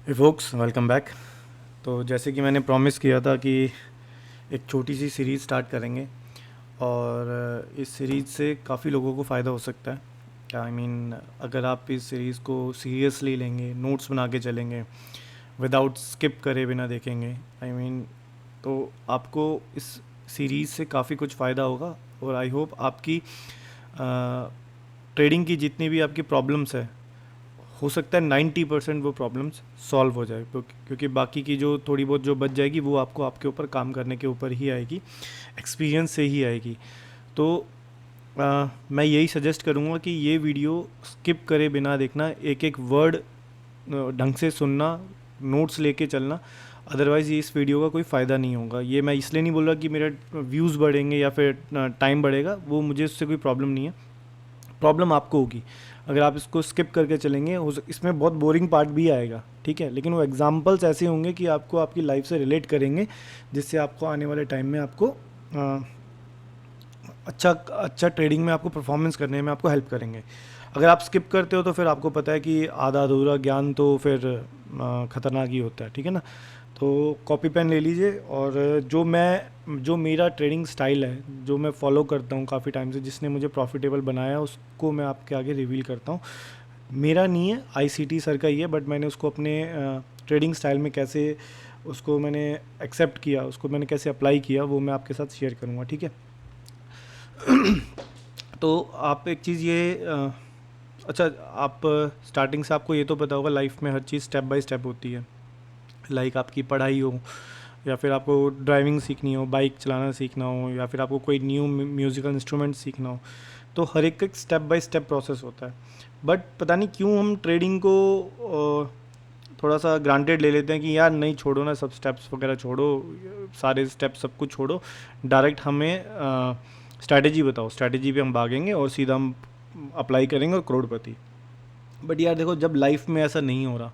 हे focus, welcome back. तो जैसे कि मैंने प्रॉमिस किया था कि एक छोटी सी सीरीज़ स्टार्ट करेंगे और इस सीरीज़ से काफ़ी लोगों को फ़ायदा हो सकता है। आई मीन अगर आप इस सीरीज़ को सीरियसली लेंगे, नोट्स बना के चलेंगे, विदाउट स्किप करे बिना देखेंगे, आई मीन तो आपको इस सीरीज़ से काफ़ी कुछ फ़ायदा होगा। और आई होप आपकी ट्रेडिंग की जितनी भी आपकी प्रॉब्लम्स है, हो सकता है 90% वो प्रॉब्लम्स सॉल्व हो जाए, क्योंकि बाकी की जो थोड़ी बहुत जो बच जाएगी वो आपको आपके ऊपर काम करने के ऊपर ही आएगी, एक्सपीरियंस से ही आएगी। तो मैं यही सजेस्ट करूँगा कि ये वीडियो स्किप करे बिना देखना, एक एक वर्ड ढंग से सुनना, नोट्स लेके चलना। अदरवाइज़ ये इस वीडियो का कोई फ़ायदा नहीं होगा। ये मैं इसलिए नहीं बोल रहा कि मेरा व्यूज़ बढ़ेंगे या फिर टाइम बढ़ेगा, वो मुझे उससे कोई प्रॉब्लम नहीं है। प्रॉब्लम आपको होगी अगर आप इसको स्किप करके चलेंगे। इसमें बहुत बोरिंग पार्ट भी आएगा, ठीक है, लेकिन वो एग्जांपल्स ऐसे होंगे कि आपको आपकी लाइफ से रिलेट करेंगे, जिससे आपको आने वाले टाइम में आपको अच्छा अच्छा ट्रेडिंग में आपको परफॉर्मेंस करने में आपको हेल्प करेंगे। अगर आप स्किप करते हो तो फिर आपको पता है कि आधा अधूरा ज्ञान तो फिर ख़तरनाक ही होता है, ठीक है ना। तो कॉपी पेन ले लीजिए, और जो मेरा ट्रेडिंग स्टाइल है, जो मैं फॉलो करता हूँ काफ़ी टाइम से, जिसने मुझे प्रॉफिटेबल बनाया, उसको मैं आपके आगे रिवील करता हूँ। मेरा नहीं है, आईसीटी सर का ही है, बट मैंने उसको अपने ट्रेडिंग स्टाइल में कैसे उसको मैंने एक्सेप्ट किया, उसको मैंने कैसे अप्लाई किया, वो मैं आपके साथ शेयर करूँगा, ठीक है। तो आप एक चीज़ ये अच्छा, आप स्टार्टिंग से आपको ये तो पता होगा लाइफ में हर चीज़ स्टेप बाय स्टेप होती है। लाइक आपकी पढ़ाई हो, या फिर आपको ड्राइविंग सीखनी हो, बाइक चलाना सीखना हो, या फिर आपको कोई न्यू म्यूज़िकल इंस्ट्रूमेंट सीखना हो, तो हर एक स्टेप बाय स्टेप प्रोसेस होता है। बट पता नहीं क्यों हम ट्रेडिंग को थोड़ा सा ग्रांटेड ले लेते हैं कि यार नहीं, छोड़ो ना, सब स्टेप्स वगैरह छोड़ो, सारे स्टेप सब कुछ छोड़ो, डायरेक्ट हमें स्ट्रैटेजी बताओ, स्ट्रैटेजी पे हम भागेंगे और सीधा हम अप्लाई करेंगे और करोड़पति। बट यार देखो, जब लाइफ में ऐसा नहीं हो रहा,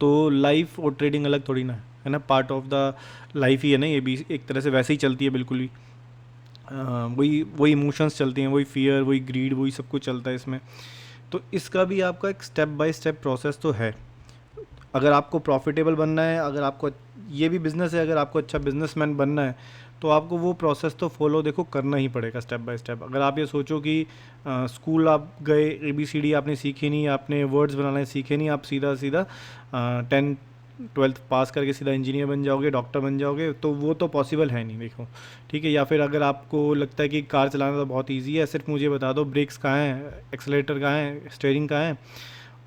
तो लाइफ और ट्रेडिंग अलग थोड़ी ना है ना, पार्ट ऑफ द लाइफ ही है ना, ये भी एक तरह से वैसे ही चलती है बिल्कुल भी। वही वही इमोशंस चलती हैं, वही फियर, वही ग्रीड, वही सब कुछ चलता है इसमें। तो इसका भी आपका एक स्टेप बाय स्टेप प्रोसेस तो है। अगर आपको प्रॉफिटेबल बनना है, अगर आपको ये भी बिज़नेस है, अगर आपको अच्छा बिजनेसमैन बनना है, तो आपको वो प्रोसेस तो फॉलो देखो करना ही पड़ेगा स्टेप बाय स्टेप। अगर आप ये सोचो कि स्कूल आप गए, ABCD आपने सीखी नहीं, आपने वर्ड्स बनाने सीखे नहीं, आप सीधा सीधा 10 12th पास करके सीधा इंजीनियर बन जाओगे, डॉक्टर बन जाओगे, तो वो तो पॉसिबल है नहीं, देखो, ठीक है। या फिर अगर आपको लगता है कि कार चलाना तो बहुत ईजी है, सिर्फ मुझे बता दो ब्रेक्स कहाँ हैं, एक्सलेटर कहाँ है, स्टेयरिंग कहाँ है,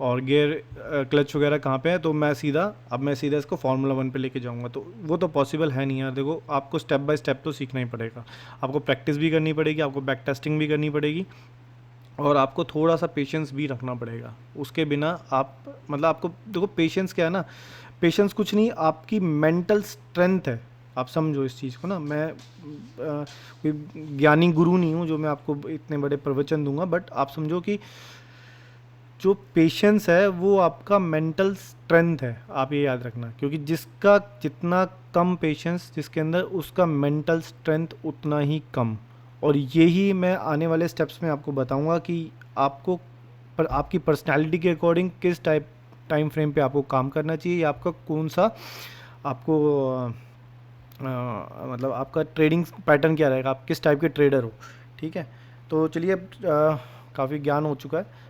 और गियर क्लच वगैरह कहाँ पे है, तो मैं सीधा इसको फार्मूला 1 पे लेके जाऊँगा, तो वो तो पॉसिबल है नहीं यार। देखो, आपको स्टेप बाय स्टेप तो सीखना ही पड़ेगा, आपको प्रैक्टिस भी करनी पड़ेगी, आपको बैक टेस्टिंग भी करनी पड़ेगी, और आपको थोड़ा सा पेशेंस भी रखना पड़ेगा। उसके बिना आप, मतलब आपको देखो, पेशेंस क्या है ना, पेशेंस कुछ नहीं, आपकी मेंटल स्ट्रेंथ है। आप समझो इस चीज़ को ना, मैं कोई ज्ञानी गुरु नहीं हूँ जो मैं आपको इतने बड़े प्रवचन दूंगा, बट आप समझो कि जो पेशेंस है वो आपका मेंटल स्ट्रेंथ है, आप ये याद रखना, क्योंकि जिसका जितना कम पेशेंस जिसके अंदर, उसका मेंटल स्ट्रेंथ उतना ही कम। और यही मैं आने वाले स्टेप्स में आपको बताऊंगा कि आपको आपकी पर्सनैलिटी के अकॉर्डिंग किस टाइम फ्रेम पे आपको काम करना चाहिए, या आपका कौन सा आपको मतलब आपका ट्रेडिंग पैटर्न क्या रहेगा, आप किस टाइप के ट्रेडर हो, ठीक है। तो चलिए, अब काफ़ी ज्ञान हो चुका है,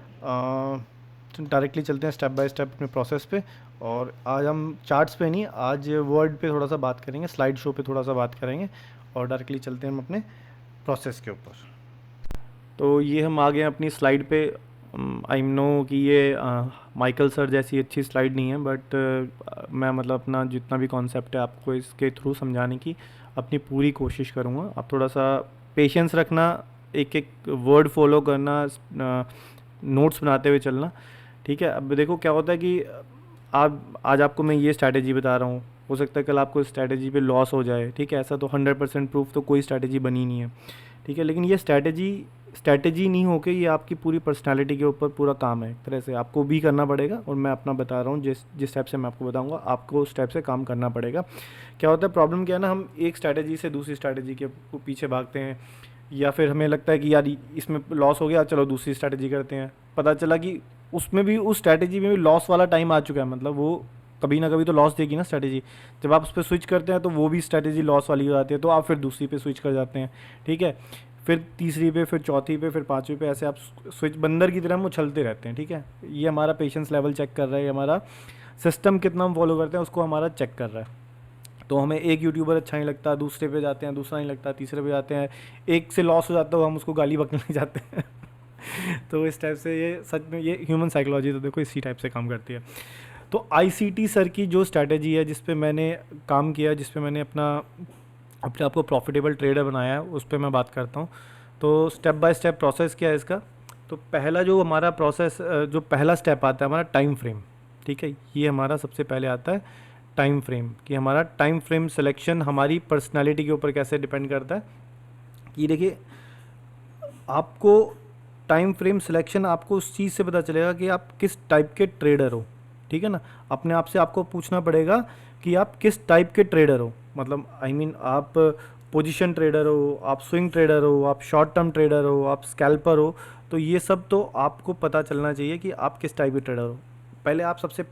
डायरेक्टली चलते हैं स्टेप बाय स्टेप अपने प्रोसेस पे। और आज हम चार्ट्स पे नहीं, आज वर्ड पे थोड़ा सा बात करेंगे, स्लाइड शो पे थोड़ा सा बात करेंगे, और डायरेक्टली चलते हैं हम अपने प्रोसेस के ऊपर। तो ये हम आ गए हैं अपनी स्लाइड पे। आई नो कि ये माइकल सर जैसी अच्छी स्लाइड नहीं है, बट मैं मतलब अपना जितना भी कॉन्सेप्ट है आपको इसके थ्रू समझाने की अपनी पूरी कोशिश करूँगा। आप थोड़ा सा पेशेंस रखना, एक एक वर्ड फॉलो करना, नोट्स बनाते हुए चलना, ठीक है। अब देखो क्या होता है कि आज आपको मैं ये स्ट्रैटेजी बता रहा हूँ, हो सकता है कल आपको स्ट्रैटेजी पे लॉस हो जाए, ठीक है। ऐसा तो 100% प्रूफ तो कोई स्ट्रैटेजी बनी नहीं है, ठीक है। लेकिन ये स्ट्रैटेजी नहीं होके ये आपकी पूरी पर्सनालिटी के ऊपर पूरा काम है, एक तरह से आपको भी करना पड़ेगा। और मैं अपना बता रहा हूँ, जिस जिस स्टेप से मैं आपको बताऊँगा, आपको उस स्टेप से काम करना पड़ेगा। क्या होता है, प्रॉब्लम क्या है ना, हम एक स्ट्रैटेजी से दूसरी स्ट्रैटेजी के पीछे भागते हैं, या फिर हमें लगता है कि यार इसमें लॉस हो गया, चलो दूसरी स्ट्रैटेजी करते हैं। पता चला कि उसमें भी, उस स्ट्रैटेजी में भी लॉस वाला टाइम आ चुका है, मतलब वो कभी ना कभी तो लॉस देगी ना स्ट्रैटेजी। जब आप उस पर स्विच करते हैं तो वो भी स्ट्रैटेजी लॉस वाली हो जाती है, तो आप फिर दूसरी पे स्विच कर जाते हैं, ठीक है, फिर तीसरी पे, फिर चौथी पे, फिर पांचवी पे, ऐसे आप स्विच बंदर की तरह हम उछलते रहते हैं, ठीक है। ये हमारा पेशेंस लेवल चेक कर रहा है, हमारा सिस्टम कितना हम फॉलो करते हैं उसको हमारा चेक कर रहा है। तो हमें एक यूट्यूबर अच्छा नहीं लगता, दूसरे पे जाते हैं, दूसरा नहीं लगता, तीसरे पे जाते हैं, एक से लॉस हो जाता है, वो हम उसको गाली बकने जाते हैं। तो इस टाइप से ये सच में ये ह्यूमन साइकोलॉजी तो देखो इसी टाइप से काम करती है। तो आईसीटी सर की जो स्ट्रैटेजी है जिस पे मैंने काम किया, जिस पे मैंने अपने आप को प्रॉफिटेबल ट्रेडर बनाया है, उस पर मैं बात करता हूँ। तो स्टेप बाय स्टेप प्रोसेस क्या है इसका। तो पहला जो हमारा प्रोसेस, जो पहला स्टेप आता है हमारा टाइम फ्रेम, ठीक है, ये हमारा सबसे पहले आता है टाइम फ्रेम, कि हमारा टाइम फ्रेम सिलेक्शन हमारी पर्सनालिटी के ऊपर कैसे डिपेंड करता है। कि देखिए आपको टाइम फ्रेम सिलेक्शन आपको उस चीज़ से पता चलेगा कि आप किस टाइप के ट्रेडर हो, ठीक है ना। अपने आप से आपको पूछना पड़ेगा कि आप किस टाइप के ट्रेडर हो, मतलब आई मीन आप पोजीशन ट्रेडर हो, आप स्विंग ट्रेडर हो, आप शॉर्ट टर्म ट्रेडर हो, आप स्कैल्पर हो। तो ये सब तो आपको पता चलना चाहिए कि आप किस टाइप के ट्रेडर हो। पहले आप सबसे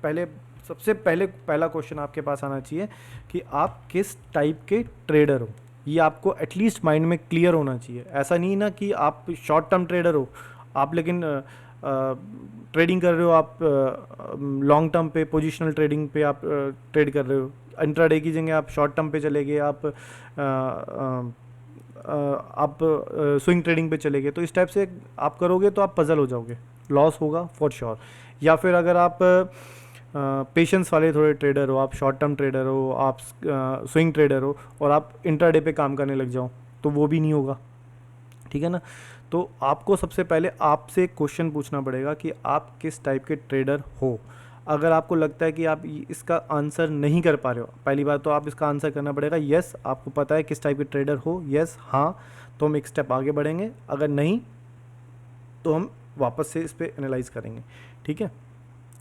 पहले पहला क्वेश्चन आपके पास आना चाहिए कि आप किस टाइप के ट्रेडर हो। ये आपको एटलीस्ट माइंड में क्लियर होना चाहिए। ऐसा नहीं ना कि आप शॉर्ट टर्म ट्रेडर हो आप, लेकिन ट्रेडिंग कर रहे हो आप लॉन्ग टर्म पे, पोजिशनल ट्रेडिंग पे आप ट्रेड कर रहे हो, इंट्राडे की जगह आप शॉर्ट टर्म पे चले गए, आप स्विंग ट्रेडिंग पे चले गए। तो इस टाइप से आप करोगे तो आप पजल हो जाओगे, लॉस होगा फॉर श्योर। या फिर अगर आप पेशेंस वाले थोड़े ट्रेडर हो, आप शॉर्ट टर्म ट्रेडर हो, आप स्विंग ट्रेडर हो और आप इंट्राडे पे काम करने लग जाओ, तो वो भी नहीं होगा, ठीक है ना। तो आपको सबसे पहले आपसे एक क्वेश्चन पूछना पड़ेगा कि आप किस टाइप के ट्रेडर हो। अगर आपको लगता है कि आप इसका आंसर नहीं कर पा रहे हो, पहली बात तो आप इसका आंसर करना पड़ेगा यस, आपको पता है किस टाइप के ट्रेडर हो, यस हाँ, तो हम एक स्टेप आगे बढ़ेंगे। अगर नहीं तो हम वापस से इस पर एनालाइज करेंगे, ठीक है।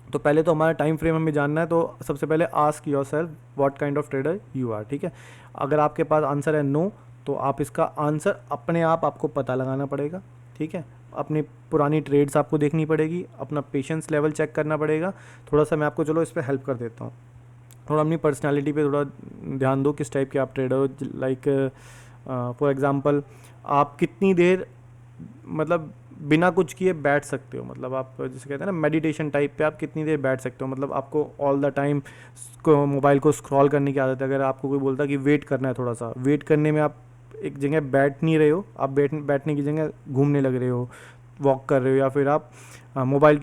तो पहले तो हमारा टाइम फ्रेम हमें जानना है, तो सबसे पहले ask yourself what kind of trader you are, ठीक है। अगर आपके पास आंसर है नो, तो आप इसका आंसर अपने आप आपको पता लगाना पड़ेगा, ठीक है। अपनी पुरानी ट्रेड्स आपको देखनी पड़ेगी, अपना पेशेंस लेवल चेक करना पड़ेगा। थोड़ा सा मैं आपको चलो इस पर हेल्प कर देता हूँ। थोड़ा अपनी पर्सनालिटी पे थोड़ा ध्यान दो, किस टाइप के आप ट्रेडर हो। लाइक फॉर एग्जांपल आप कितनी देर मतलब बिना कुछ किए बैठ सकते हो, मतलब आप जैसे कहते हैं ना मेडिटेशन टाइप पे, आप कितनी देर बैठ सकते हो। मतलब आपको ऑल द टाइम मोबाइल को स्क्रॉल करने की आदत है। अगर आपको कोई बोलता है कि वेट करना है, थोड़ा सा वेट करने में आप एक जगह बैठ नहीं रहे हो, आप बैठने की जगह घूमने लग रहे हो, वॉक कर रहे हो, या फिर आप मोबाइल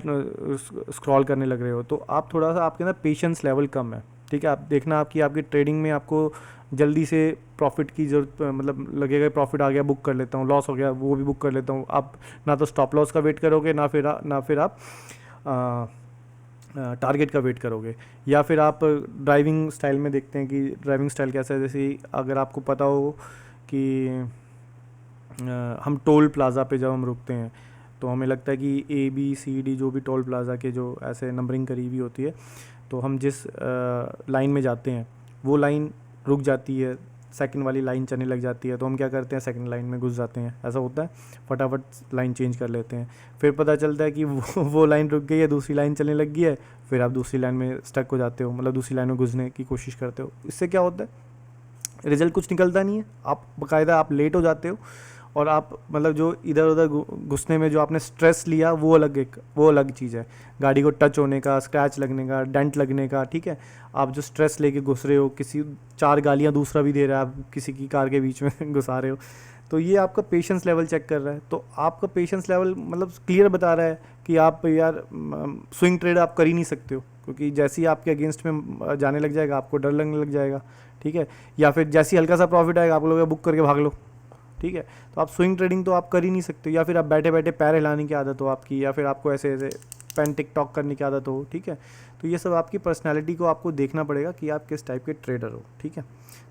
स्क्रॉल करने लग रहे हो, तो आप थोड़ा सा आपके अंदर पेशेंस लेवल कम है, ठीक है। आप देखना आपकी ट्रेडिंग में आपको जल्दी से प्रॉफिट की जरूरत, मतलब लगेगा प्रॉफिट आ गया बुक कर लेता हूँ, लॉस हो गया वो भी बुक कर लेता हूँ। आप ना तो स्टॉप लॉस का वेट करोगे, ना फिर आप टारगेट का वेट करोगे। या फिर आप ड्राइविंग स्टाइल में देखते हैं कि ड्राइविंग स्टाइल कैसा है। जैसे अगर आपको पता हो कि हम टोल प्लाज़ा पे जब हम रुकते हैं तो हमें लगता है कि ABCD जो भी टोल प्लाज़ा के जो ऐसे नंबरिंग करी हुई होती है, तो हम जिस लाइन में जाते हैं वो लाइन रुक जाती है, सेकंड वाली लाइन चलने लग जाती है, तो हम क्या करते हैं सेकंड लाइन में घुस जाते हैं। ऐसा होता है, फटाफट लाइन चेंज कर लेते हैं। फिर पता चलता है कि वो लाइन रुक गई है, दूसरी लाइन चलने लग गई है, फिर आप दूसरी लाइन में स्टक हो जाते हो, मतलब दूसरी लाइन में घुसने की कोशिश करते हो। इससे क्या होता है, रिजल्ट कुछ निकलता नहीं है, आप बाकायदा आप लेट हो जाते हो, और आप मतलब जो इधर उधर घुसने में जो आपने स्ट्रेस लिया वो अलग चीज़ है। गाड़ी को टच होने का, स्क्रैच लगने का, डेंट लगने का, ठीक है। आप जो स्ट्रेस लेके घुस रहे हो, किसी 4 गालियाँ दूसरा भी दे रहा है, आप किसी की कार के बीच में घुसा रहे हो, तो ये आपका पेशेंस लेवल चेक कर रहा है। तो आपका पेशेंस लेवल मतलब क्लियर बता रहा है कि आप यार स्विंग ट्रेड आप कर ही नहीं सकते हो, क्योंकि जैसे ही आपके अगेंस्ट में जाने लग जाएगा आपको डर लगने लग जाएगा, ठीक है। या फिर जैसे ही हल्का सा प्रॉफिट आएगा आप लोग बुक करके भाग लो, ठीक है। तो आप स्विंग ट्रेडिंग तो आप कर ही नहीं सकते। या फिर आप बैठे बैठे पैर हिलाने की आदत हो आपकी, या फिर आपको ऐसे ऐसे पेन टिकटॉक करने की आदत हो, ठीक है। तो ये सब आपकी पर्सनालिटी को आपको देखना पड़ेगा कि आप किस टाइप के ट्रेडर हो, ठीक है।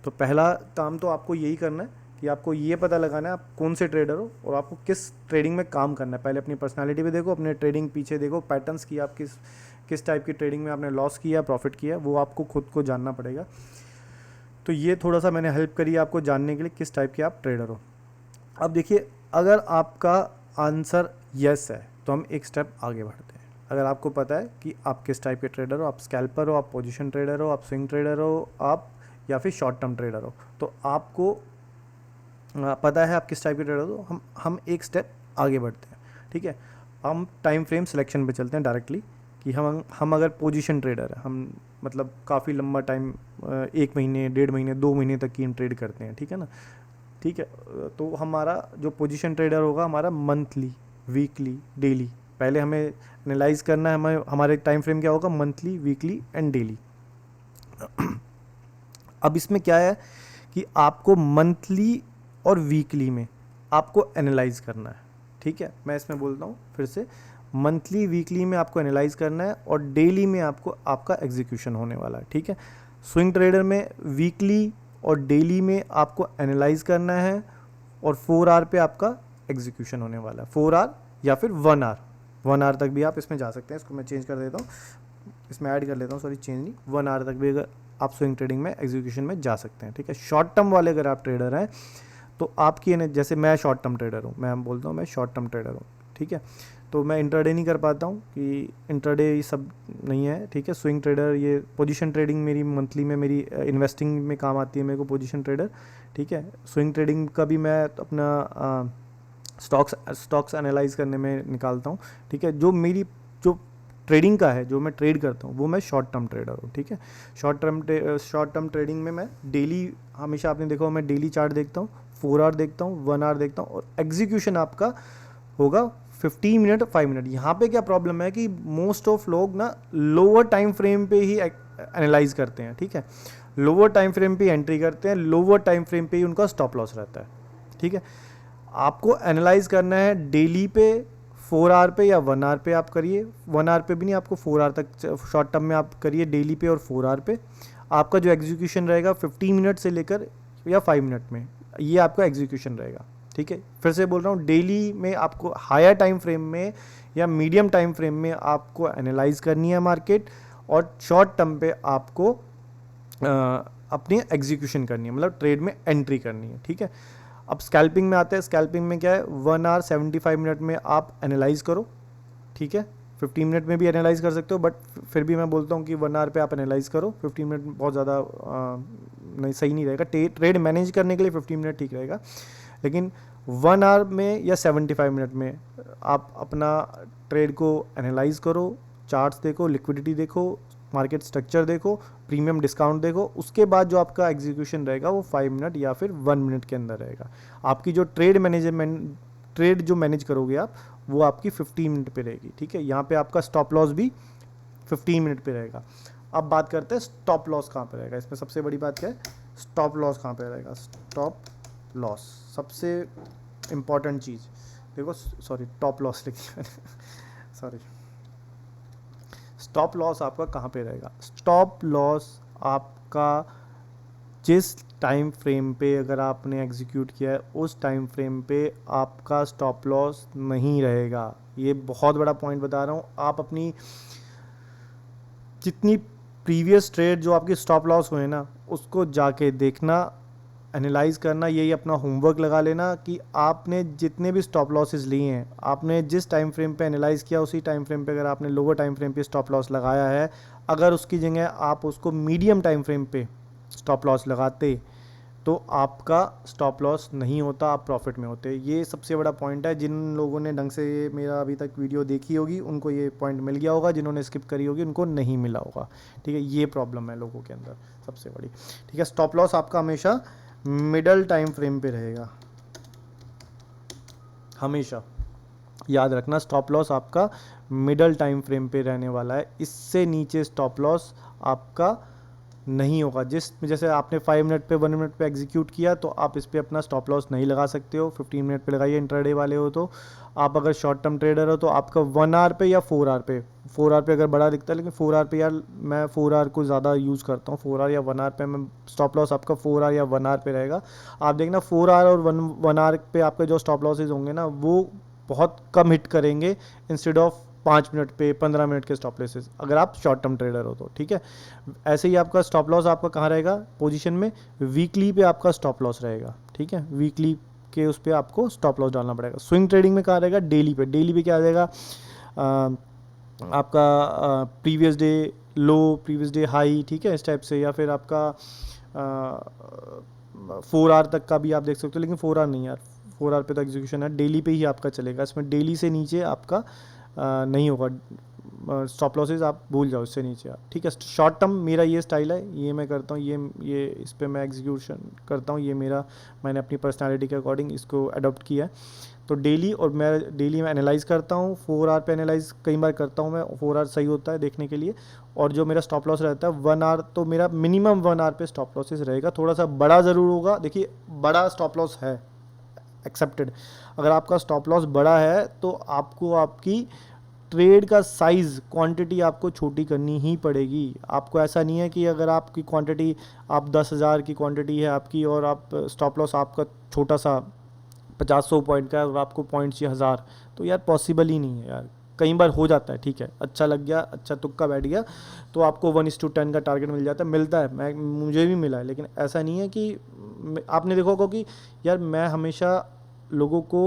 तो पहला काम तो आपको यही करना है कि आपको ये पता लगाना है आप कौन से ट्रेडर हो और आपको किस ट्रेडिंग में काम करना है। पहले अपनी पर्सनालिटी पे देखो, अपने ट्रेडिंग पीछे देखो, पैटर्न्स की आप किस टाइप की ट्रेडिंग में आपने लॉस किया, प्रॉफिट किया, वो आपको खुद को जानना पड़ेगा। तो ये थोड़ा सा मैंने हेल्प करी आपको जानने के लिए किस टाइप के आप ट्रेडर हो। अब देखिए, अगर आपका आंसर यस है तो हम एक स्टेप आगे बढ़ते हैं। अगर आपको पता है कि आप किस टाइप के ट्रेडर हो, आप स्कैल्पर हो, आप पोजीशन ट्रेडर हो, आप स्विंग ट्रेडर हो, आप या फिर शॉर्ट टर्म ट्रेडर हो, तो आपको पता है आप किस टाइप के ट्रेडर हो, हम एक स्टेप आगे बढ़ते हैं, ठीक है। हम टाइम फ्रेम सिलेक्शन पे चलते हैं डायरेक्टली, कि हम अगर पोजीशन ट्रेडर है, हम मतलब काफ़ी लंबा टाइम, 1 महीने, 1.5 महीने, 2 महीने तक की हम ट्रेड करते हैं, ठीक है ना। ठीक है, तो हमारा जो पोजीशन ट्रेडर होगा, हमारा मंथली, वीकली, डेली, पहले हमें एनालाइज करना है, हमें हमारे टाइम फ्रेम क्या होगा, मंथली, वीकली एंड डेली। अब इसमें क्या है कि आपको मंथली और वीकली में आपको एनालाइज करना है, ठीक है। मैं इसमें बोलता हूँ फिर से, मंथली वीकली में आपको एनालाइज करना है और डेली में आपको आपका एग्जीक्यूशन होने वाला है, ठीक है। स्विंग ट्रेडर में वीकली और डेली में आपको एनालाइज करना है और 4 आवर पे आपका एग्जीक्यूशन होने वाला है, 4 आवर या फिर 1 आवर, 1 आवर तक भी आप इसमें जा सकते हैं। इसको मैं चेंज कर देता हूँ, इसमें ऐड कर लेता हूँ, सॉरी चेंज नहीं, 1 आवर तक भी अगर आप स्विंग ट्रेडिंग में एग्जीक्यूशन में जा सकते हैं, ठीक है। शॉर्ट टर्म वाले अगर आप ट्रेडर हैं तो आपकी जैसे मैं शॉर्ट टर्म ट्रेडर हूँ, मैं बोलता हूँ मैं शॉर्ट टर्म ट्रेडर हूँ, ठीक है। तो मैं इंट्राडे नहीं कर पाता हूँ, कि इंट्राडे ये सब नहीं है, ठीक है। स्विंग ट्रेडर, ये पोजीशन ट्रेडिंग मेरी मंथली में, मेरी इन्वेस्टिंग में काम आती है मेरे को पोजीशन ट्रेडर, ठीक है। स्विंग ट्रेडिंग का भी मैं अपना स्टॉक्स एनालाइज करने में निकालता हूँ, ठीक है। जो मेरी जो ट्रेडिंग का है, जो मैं ट्रेड करता हूँ, वो मैं शॉर्ट टर्म ट्रेडर हूँ, ठीक है। शॉर्ट टर्म ट्रेडिंग में मैं डेली, हमेशा आपने देखा हो, मैं डेली चार्ट देखता हूँ, 4 आवर देखता हूँ, 1 आवर देखता हूँ, और एग्जीक्यूशन आपका होगा 15 मिनट, 5 मिनट। यहाँ पे क्या प्रॉब्लम है कि मोस्ट ऑफ लोग ना लोअर टाइम फ्रेम पे ही एनालाइज करते हैं, ठीक है। लोअर टाइम फ्रेम पे एंट्री करते हैं, लोअर टाइम फ्रेम पे ही उनका स्टॉप लॉस रहता है, ठीक है। आपको एनालाइज करना है डेली पे, 4 आवर पे या 1 आवर पे आप करिए, 1 आवर पे भी नहीं, आपको 4 आवर तक शॉर्ट टर्म में आप करिए डेली पे और 4 आवर पे। आपका जो एग्जीक्यूशन रहेगा 15 मिनट से लेकर या 5 मिनट में, ये आपका एग्जीक्यूशन रहेगा, ठीक है। फिर से बोल रहा हूँ, डेली में आपको हायर टाइम फ्रेम में या मीडियम टाइम फ्रेम में आपको एनालाइज करनी है मार्केट, और शॉर्ट टर्म पे आपको अपनी एग्जीक्यूशन करनी है, मतलब ट्रेड में एंट्री करनी है, ठीक है। अब स्कैल्पिंग में आते हैं। स्कैल्पिंग में क्या है, 1 आवर 75 मिनट में आप एनालाइज करो, ठीक है। 15 मिनट में भी एनालाइज कर सकते हो, बट फिर भी मैं बोलता हूँ कि 1 आवर पे आप एनालाइज करो। 15 मिनट बहुत ज़्यादा नहीं, सही नहीं रहेगा। ट्रेड मैनेज करने के लिए 15 मिनट ठीक रहेगा, लेकिन 1 आवर में या 75 मिनट में आप अपना ट्रेड को एनालाइज करो, चार्ट्स देखो, लिक्विडिटी देखो, मार्केट स्ट्रक्चर देखो, प्रीमियम डिस्काउंट देखो। उसके बाद जो आपका एग्जीक्यूशन रहेगा वो 5 मिनट या फिर 1 मिनट के अंदर रहेगा। आपकी जो ट्रेड जो मैनेज करोगे आप, वो आपकी 15 मिनट पे रहेगी, ठीक है। यहाँ पे आपका स्टॉप लॉस भी 15 मिनट पे रहेगा। अब बात करते हैं स्टॉप लॉस कहाँ पे रहेगा। इसमें सबसे बड़ी बात क्या है, स्टॉप लॉस कहाँ पे रहेगा। स्टॉप लॉस सबसे इम्पॉर्टेंट चीज़, देखो, सॉरी टॉप लॉस लिखी मैंने, सॉरी। स्टॉप लॉस आपका कहाँ पे रहेगा। स्टॉप लॉस आपका जिस टाइम फ्रेम पे अगर आपने एग्जीक्यूट किया है, उस टाइम फ्रेम पे आपका स्टॉप लॉस नहीं रहेगा। ये बहुत बड़ा पॉइंट बता रहा हूँ। आप अपनी जितनी प्रीवियस ट्रेड जो आपकी स्टॉप लॉस हुए ना, उसको जाके देखना, एनालाइज करना, यही अपना होमवर्क लगा लेना कि आपने जितने भी स्टॉप लॉसेस लिए हैं, आपने जिस टाइम फ्रेम पे एनालाइज किया, उसी टाइम फ्रेम पे अगर आपने लोअर टाइम फ्रेम पे स्टॉप लॉस लगाया है, अगर उसकी जगह आप उसको मीडियम टाइम फ्रेम पे स्टॉप लॉस लगाते, तो आपका स्टॉप लॉस नहीं होता, आप प्रॉफिट में होते। ये सबसे बड़ा पॉइंट है। जिन लोगों ने ढंग से मेरा अभी तक वीडियो देखी होगी उनको ये पॉइंट मिल गया होगा, जिन्होंने स्किप करी होगी उनको नहीं मिला होगा, ठीक है। ये प्रॉब्लम है लोगों के अंदर सबसे बड़ी, ठीक है। स्टॉप लॉस आपका हमेशा मिडल टाइम फ्रेम पे रहेगा, हमेशा याद रखना। स्टॉप लॉस आपका मिडल टाइम फ्रेम पे रहने वाला है, इससे नीचे स्टॉप लॉस आपका नहीं होगा। जैसे आपने 5 मिनट पे, 1 मिनट पे एग्जीक्यूट किया, तो आप इस पर अपना स्टॉप लॉस नहीं लगा सकते हो। 15 मिनट पे लगाइए इंट्राडे वाले हो तो। आप अगर शॉर्ट टर्म ट्रेडर हो तो आपका 1 आवर पे या 4 आवर पे, 4 आवर पे अगर बड़ा दिखता है, लेकिन 4 आवर पे यार मैं 4 आवर को ज़्यादा यूज़ करता हूँ। 4 आवर या 1 आवर पे मैं स्टॉप लॉस आपका 4 आवर या 1 आवर पे रहेगा। आप देखना 4 आवर और 1 आवर पे आपके जो स्टॉप लॉसेज होंगे ना, वो बहुत कम हिट करेंगे इंस्टेड ऑफ 5 मिनट पे, 15 मिनट के स्टॉप लॉसेस, अगर आप शॉर्ट टर्म ट्रेडर हो तो, ठीक है। ऐसे ही आपका स्टॉप लॉस आपका कहाँ रहेगा, पोजीशन में वीकली पे आपका स्टॉप लॉस रहेगा, ठीक है। वीकली के उस पर आपको स्टॉप लॉस डालना पड़ेगा। स्विंग ट्रेडिंग में कहाँ रहेगा, डेली पे। डेली पे क्या आ जाएगा, आपका प्रीवियस डे लो, प्रीवियस डे हाई, ठीक है, इस टाइप से, या फिर आपका 4 आवर तक का भी आप देख सकते हो, लेकिन 4 आवर नहीं यार, 4 आवर पे तो एग्जीक्यूशन है, डेली पे ही आपका चलेगा, इसमें डेली से नीचे आपका नहीं होगा स्टॉप लॉसेज, आप भूल जाओ इससे नीचे आप, ठीक है। शॉर्ट टर्म मेरा ये स्टाइल है, ये मैं करता हूँ, ये इस पे मैं एग्जीक्यूशन करता हूँ, ये मेरा, मैंने अपनी पर्सनालिटी के अकॉर्डिंग इसको अडॉप्ट किया है। तो डेली, और मैं डेली में एनालाइज़ करता हूँ, 4 आवर पे एनालाइज़ कई बार करता हूँ मैं, 4 आवर सही होता है देखने के लिए। और जो मेरा स्टॉप लॉस रहता है 1 आवर, तो मेरा मिनिमम 1 आवर पे स्टॉप लॉसेस रहेगा, थोड़ा सा बड़ा ज़रूर होगा, देखिए बड़ा स्टॉप लॉस है एक्सेप्टेड। अगर आपका स्टॉप लॉस बड़ा है तो आपको आपकी ट्रेड का साइज़, क्वांटिटी आपको छोटी करनी ही पड़ेगी। आपको ऐसा नहीं है कि अगर आपकी क्वांटिटी, आप 10,000 की क्वांटिटी है आपकी, और आप स्टॉप लॉस आपका छोटा सा 50-100 पॉइंट का है, और आपको पॉइंट चाहिए 1000, तो यार पॉसिबल ही नहीं है यार। कई बार हो जाता है, ठीक है, अच्छा लग गया, अच्छा तुक्का बैठ गया, तो आपको 1:10 का टारगेट मिल जाता है, मिलता है, मुझे भी मिला है, लेकिन ऐसा नहीं है कि आपने देखा होगा कि यार मैं हमेशा लोगों को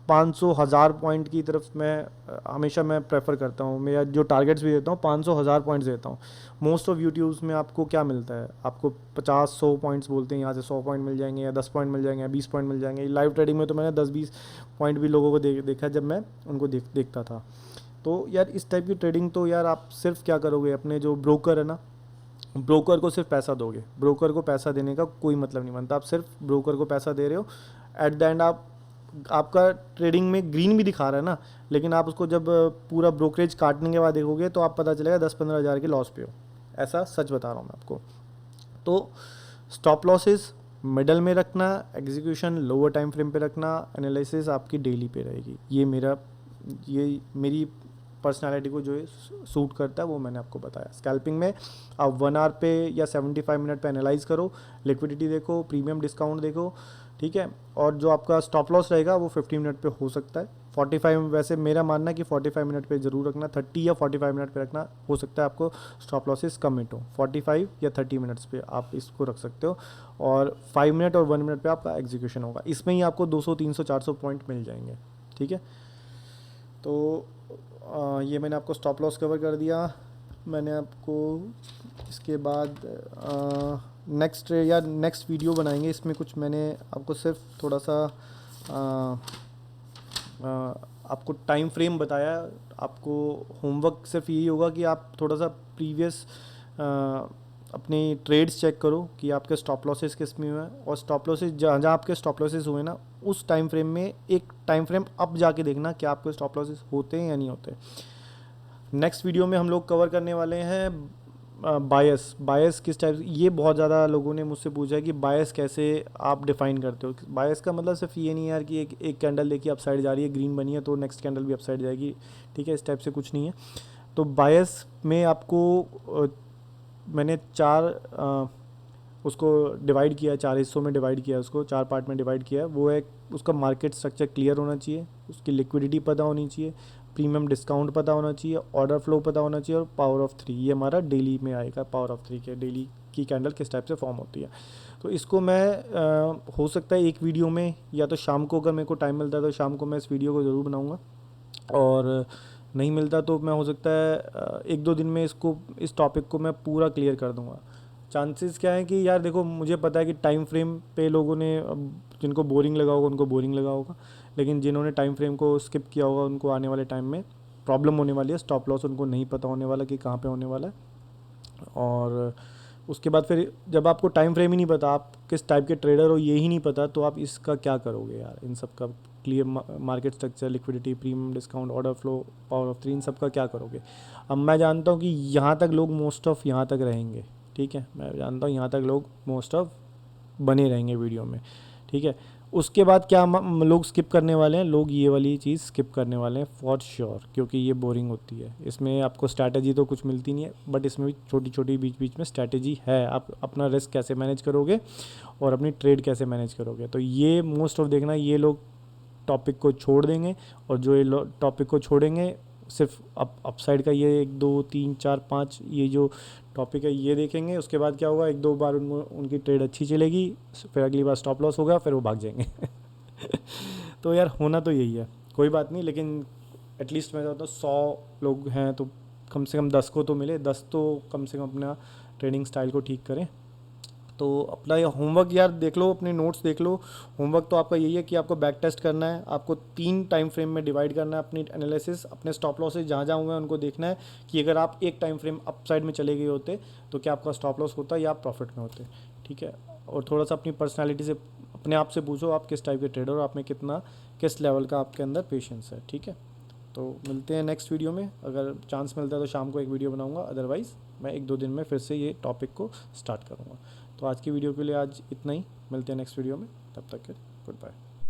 500,000 पॉइंट की तरफ हमेशा मैं प्रेफर करता हूँ, मैं जो टारगेट्स भी देता हूँ 500,000 पॉइंट्स देता हूँ। मोस्ट ऑफ यूट्यूब्स में आपको क्या मिलता है, आपको 50-100 पॉइंट्स बोलते हैं, यहाँ से 100 पॉइंट मिल जाएंगे, या 10 पॉइंट मिल जाएंगे, या 20 पॉइंट मिल जाएंगे। लाइव ट्रेडिंग में तो मैंने 10-20 पॉइंट भी लोगों को देखा जब मैं उनको देखता था। तो यार इस टाइप की ट्रेडिंग, तो यार आप सिर्फ क्या करोगे, अपने जो ब्रोकर है ना, ब्रोकर को सिर्फ पैसा दोगे, ब्रोकर को पैसा देने का कोई मतलब नहीं बनता, आप सिर्फ ब्रोकर को पैसा दे रहे हो। एट द एंड आपका ट्रेडिंग में ग्रीन भी दिखा रहा है ना, लेकिन आप उसको जब पूरा ब्रोकरेज काटने के बाद देखोगे तो आप पता चलेगा 10-15 हज़ार के लॉस पे हो। ऐसा सच बता रहा हूँ मैं आपको। तो स्टॉप लॉसेस मिडल में रखना, एग्जीक्यूशन लोअर टाइम फ्रेम पे रखना, एनालिसिस आपकी डेली पे रहेगी। ये मेरी पर्सनालिटी को जो सूट करता है वो मैंने आपको बताया। स्कैल्पिंग में आप 1 आवर पे या 75 मिनट पे एनालाइज करो, लिक्विडिटी देखो, प्रीमियम डिस्काउंट देखो, ठीक है। और जो आपका स्टॉप लॉस रहेगा वो 15 मिनट पे हो सकता है, 45, वैसे मेरा मानना है कि 45 मिनट पे ज़रूर रखना, 30 या 45 मिनट पे रखना, हो सकता है आपको स्टॉप लॉसेस कम हिट हो, 45 या 30 मिनट्स पे आप इसको रख सकते हो। और 5 मिनट और 1 मिनट पे आपका एग्जीक्यूशन होगा, इसमें ही आपको 200, 300, 400 पॉइंट मिल जाएंगे, ठीक है। तो ये मैंने आपको स्टॉप लॉस कवर कर दिया। मैंने आपको इसके बाद नेक्स्ट वीडियो बनाएंगे, इसमें कुछ मैंने आपको सिर्फ थोड़ा सा आपको टाइम फ्रेम बताया। आपको होमवर्क सिर्फ यही होगा कि आप थोड़ा सा प्रीवियस अपनी ट्रेड्स चेक करो कि आपके स्टॉप लॉसेस किस में हुए हैं, और स्टॉप लॉसेस जहाँ जहाँ आपके स्टॉप लॉसेस हुए ना, उस टाइम फ्रेम में एक टाइम फ्रेम अप जाके देखना कि आपके स्टॉप लॉसेस होते हैं या नहीं होते। नेक्स्ट वीडियो में हम लोग कवर करने वाले हैं बायस किस टाइप, ये बहुत ज़्यादा लोगों ने मुझसे पूछा है कि बायस कैसे आप डिफ़ाइन करते हो। बायस का मतलब सिर्फ ये नहीं है यार कि एक कैंडल देखिए अपसाइड जा रही है, ग्रीन बनी है तो नेक्स्ट कैंडल भी अपसाइड जाएगी, ठीक है, इस टाइप से कुछ नहीं है। तो बायस में आपको मैंने उसको डिवाइड किया है, 4 हिस्सों में डिवाइड किया है, उसको 4 पार्ट में डिवाइड किया है। वो है, उसका मार्केट स्ट्रक्चर क्लियर होना चाहिए, उसकी लिक्विडिटी पता होनी चाहिए, प्रीमियम डिस्काउंट पता होना चाहिए, ऑर्डर फ्लो पता होना चाहिए, और पावर ऑफ 3, ये हमारा डेली में आएगा, पावर ऑफ 3 के डेली की कैंडल किस टाइप से फॉर्म होती है। तो इसको मैं हो सकता है एक वीडियो में, या तो शाम को, अगर मेरे को टाइम मिलता है तो शाम को मैं इस वीडियो को ज़रूर बनाऊँगा, और नहीं मिलता तो मैं हो सकता है 1-2 दिन में इस टॉपिक को मैं पूरा क्लियर कर दूँगा। चांसेस क्या है कि यार देखो, मुझे पता है कि टाइम फ्रेम पे लोगों ने, जिनको बोरिंग लगा होगा उनको बोरिंग लगा होगा, लेकिन जिन्होंने टाइम फ्रेम को स्किप किया होगा उनको आने वाले टाइम में प्रॉब्लम होने वाली है। स्टॉप लॉस उनको नहीं पता होने वाला कि कहाँ पे होने वाला है, और उसके बाद फिर जब आपको टाइम फ्रेम ही नहीं पता, आप किस टाइप के ट्रेडर हो ये ही नहीं पता, तो आप इसका क्या करोगे यार, इन सब का clear market structure, liquidity, premium discount, order flow, power of 3, इन सब का क्या करोगे। अब मैं जानता हूँ कि यहाँ तक लोग मोस्ट ऑफ यहाँ तक रहेंगे, ठीक है, मैं जानता हूँ यहाँ तक लोग मोस्ट ऑफ बने रहेंगे वीडियो में, ठीक है। उसके बाद क्या लोग स्किप करने वाले हैं, लोग ये वाली चीज़ स्किप करने वाले हैं फॉर श्योर, क्योंकि ये बोरिंग होती है। इसमें आपको स्ट्रैटेजी तो कुछ मिलती नहीं है, बट इसमें भी छोटी छोटी बीच बीच में स्ट्रैटेजी है, आप अपना रिस्क कैसे मैनेज करोगे और अपनी ट्रेड कैसे मैनेज करोगे। तो ये मोस्ट ऑफ देखना, ये लोग टॉपिक को छोड़ देंगे, और जो ये टॉपिक को छोड़ेंगे सिर्फ अपसाइड का ये 1 2 3 4 5 ये जो टॉपिक है ये देखेंगे। उसके बाद क्या होगा, 1-2 बार उनकी ट्रेड अच्छी चलेगी, फिर अगली बार स्टॉप लॉस होगा, फिर वो भाग जाएंगे। तो यार होना तो यही है, कोई बात नहीं, लेकिन एटलीस्ट मैं चाहता हूँ 100 लोग हैं तो कम से कम 10 को तो मिले, 10 तो कम से कम अपना ट्रेनिंग स्टाइल को ठीक करें। तो अपना ये होमवर्क यार देख लो, अपने नोट्स देख लो। होमवर्क तो आपका यही है कि आपको बैक टेस्ट करना है, आपको 3 टाइम फ्रेम में डिवाइड करना है अपनी एनालिसिस, अपने स्टॉप लॉसेस जहाँ जहाँ हुए हैं उनको देखना है कि अगर आप एक टाइम फ्रेम अप साइड में चले गए होते तो क्या आपका स्टॉप लॉस होता या आप प्रॉफिट में होते, ठीक है। और थोड़ा सा अपनी पर्सनैलिटी से अपने आप से पूछो आप किस टाइप के ट्रेडर हो, आप में कितना किस लेवल का आपके अंदर पेशेंस है, ठीक है। तो मिलते हैं नेक्स्ट वीडियो में, अगर चांस मिलता है तो शाम को एक वीडियो बनाऊंगा, अदरवाइज़ मैं 1-2 दिन में फिर से ये टॉपिक को स्टार्ट करूँगा। तो आज की वीडियो के लिए आज इतना ही, मिलते हैं नेक्स्ट वीडियो में, तब तक के गुड बाय।